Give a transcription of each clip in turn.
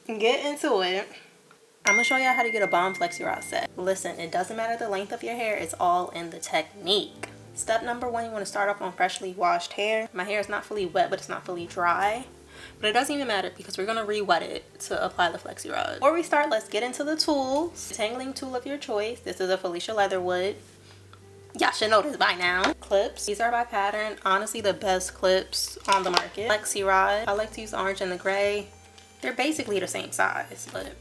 get into it. I'm gonna show y'all how to get a bomb flexi rod set. Listen, it doesn't matter the length of your hair, it's all in the technique. Step number one, you want to start off on freshly washed hair. My hair is not fully wet, but it's not fully dry. But it doesn't even matter because we're gonna re-wet it to apply the flexi rod. Before we start, let's get into the tools. Tangling tool of your choice. This is a Felicia Leatherwood. Y'all should know this by now. Clips. These are by Pattern. Honestly, the best clips on the market. Flexi rod. I like to use the orange and the gray. They're basically the same size, but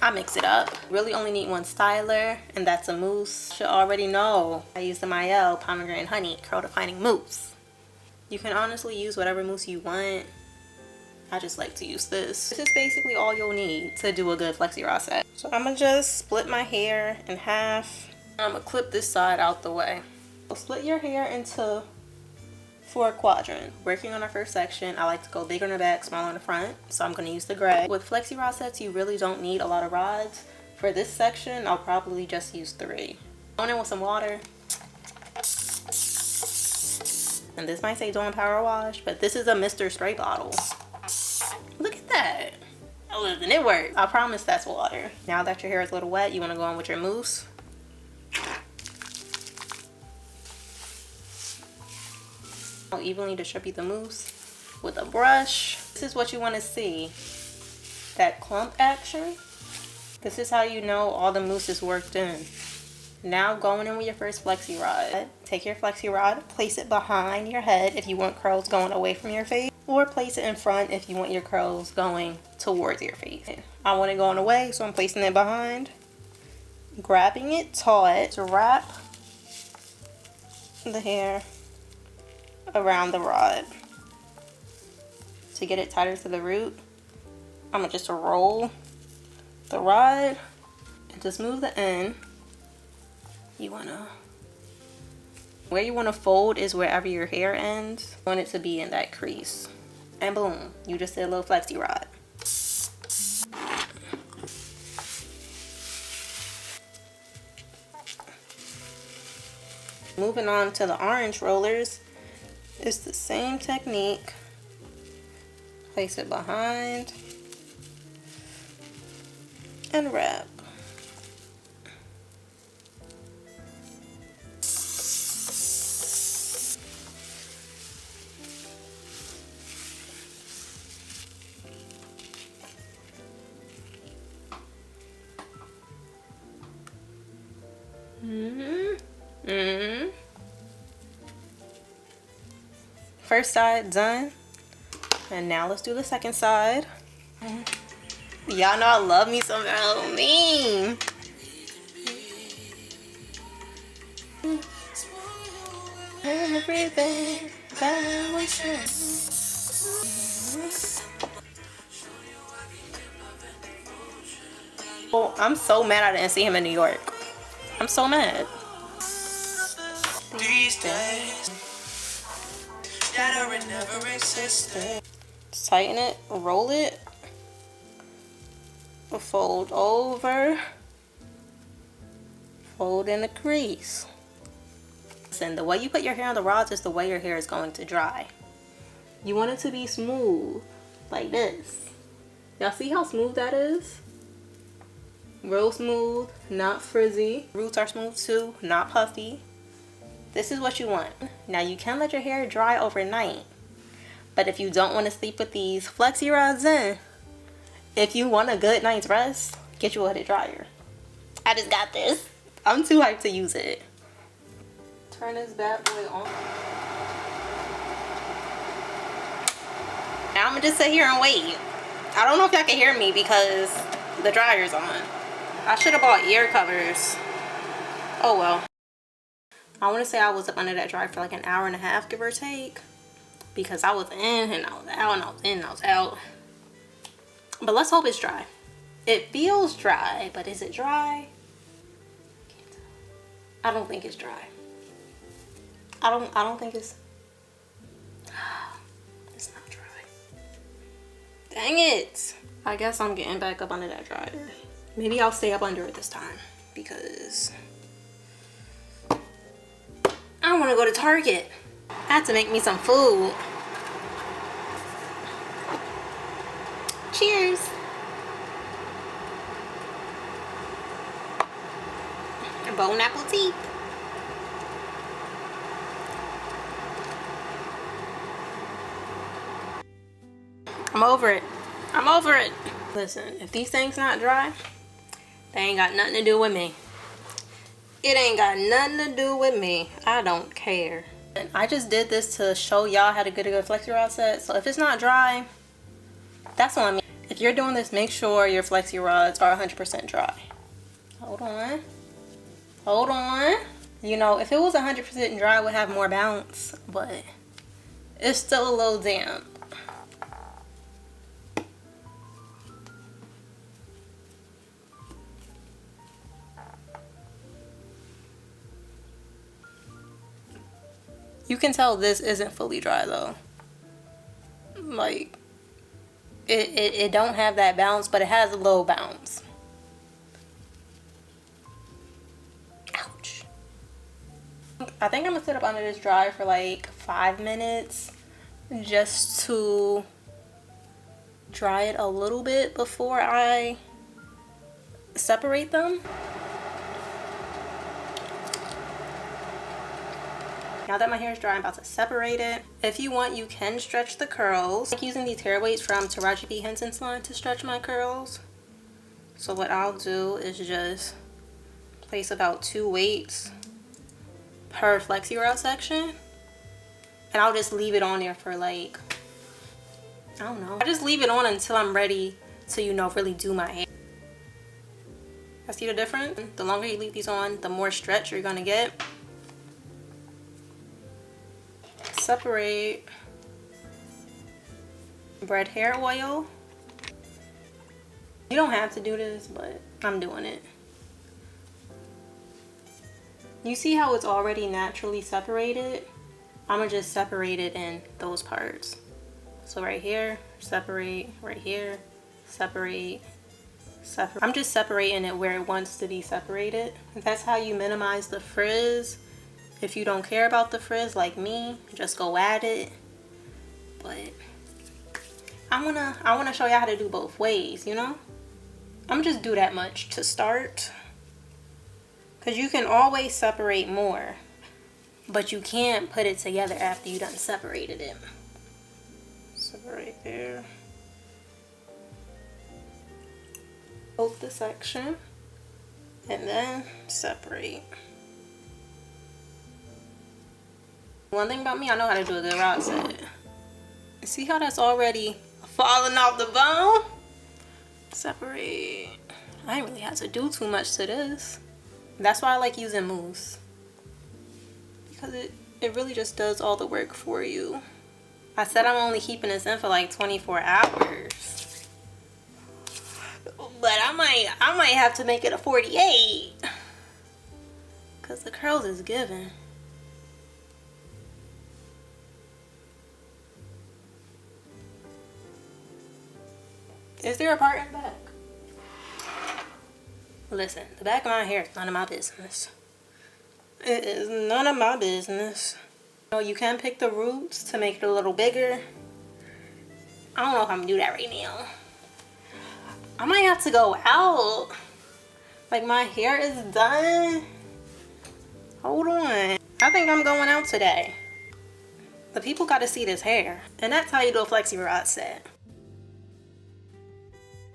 I mix it up. Really only need one styler, and that's a mousse. You should already know I use the Mael Pomegranate Honey Curl Defining Mousse. You can honestly use whatever mousse you want. I just like to use this. This is basically all you'll need to do a good flexi rod set. So I'm gonna just split my hair in half. I'm gonna clip this side out the way. So split your hair into 4 quadrants. Working on our first section, I like to go bigger in the back, smaller in the front. So I'm gonna use the gray. With flexi rod sets, you really don't need a lot of rods. For this section, I'll probably just use 3. Going in with some water. And this might say Dawn Power Wash, but this is a Mr. Spray bottle. Look at that. Oh, doesn't it work? I promise that's water. Now that your hair is a little wet, you want to go in with your mousse. I'll evenly distribute the mousse with a brush. This is what you want to see. That clump action. This is how you know all the mousse is worked in. Now going in with your first flexi rod. Take your flexi rod, place it behind your head if you want curls going away from your face, or place it in front if you want your curls going towards your face. I want it going away, so I'm placing it behind. Grabbing it taut to wrap the hair around the rod. To get it tighter to the root, I'm gonna just roll the rod and to smooth the end. Where you want to fold is wherever your hair ends. You want it to be in that crease. And boom, you just did a little flexi rod. Moving on to the orange rollers. It's the same technique. Place it behind and wrap. First side done, and now let's do the second side. Y'all know I love me some Halloween. Everything that was true. Oh, I'm so mad I didn't see him in New York. I'm so mad. These days that are never existed. Tighten it, roll it, fold over, fold in the crease. Listen, the way you put your hair on the rods is the way your hair is going to dry. You want it to be smooth, like this. Y'all see how smooth that is? Real smooth, not frizzy. Roots are smooth too, not puffy. This is what you want. Now you can let your hair dry overnight, but if you don't want to sleep with these flexi rods in, if you want a good night's rest, get you a hooded dryer. I just got this. I'm too hyped to use it. Turn this bad boy on. Now I'm gonna just sit here and wait. I don't know if y'all can hear me because the dryer's on. I should have bought ear covers. Oh well. I want to say I was up under that dryer for like an hour and a half, give or take, because I was in and I was out and I was in and I was out. But let's hope it's dry. It feels dry, but is it dry? I don't think it's dry. I don't think it's not dry. Dang it. I guess I'm getting back up under that dryer. Maybe I'll stay up under it this time because I want to go to Target. I have to make me some food. Cheers. Bon appetit. I'm over it. I'm over it. Listen, if these things not dry, they ain't got nothing to do with me. It ain't got nothing to do with me. I don't care. And I just did this to show y'all how to get a good flexi rod set. So if it's not dry, that's on me. If you're doing this, make sure your flexi rods are 100% dry. Hold on. Hold on. You know, if it was 100% dry, it would have more bounce, but it's still a little damp. You can tell this isn't fully dry though. Like, it don't have that bounce, but it has a low bounce. Ouch. I think I'm gonna sit up under this dryer for like 5 minutes just to dry it a little bit before I separate them. Now that my hair is dry, I'm about to separate it. If you want, you can stretch the curls. I like using these hair weights from Tyra B. Henson's line to stretch my curls. So what I'll do is just place about 2 weights per flexi rod section. And I'll just leave it on there for like, I don't know. I just leave it on until I'm ready to, you know, really do my hair. I see the difference? The longer you leave these on, the more stretch you're gonna get. Separate bread hair oil. You don't have to do this, but I'm doing it. You see how it's already naturally separated? I'm gonna just separate it in those parts. So right here, separate, right here, separate, separate. I'm just separating it where it wants to be separated. That's how you minimize the frizz. If you don't care about the frizz like me, just go at it. But I wanna show y'all how to do both ways, you know? I'm just do that much to start. Cause you can always separate more, but you can't put it together after you done separated it. Separate there. Both the section and then separate. One thing about me, I know how to do a good rod set. See how that's already falling off the bone? Separate. I ain't really have to do too much to this. That's why I like using mousse. Because it really just does all the work for you. I said I'm only keeping this in for like 24 hours. But I might have to make it a 48. Because the curls is giving. Is there a part in the back? Listen, the back of my hair is none of my business. It is none of my business. You know, you can pick the roots to make it a little bigger. I don't know if I'm gonna do that right now. I might have to go out. Like, my hair is done. Hold on. I think I'm going out today. The people gotta see this hair. And that's how you do a flexi rod set.